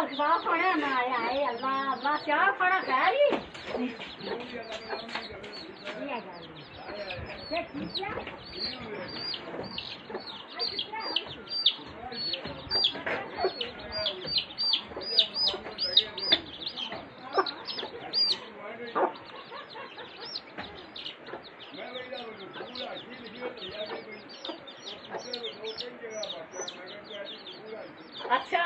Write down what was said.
अखबार पढ़ा ना आया है अल्लाह अल्लाह क्या पढ़ा कह रही अच्छा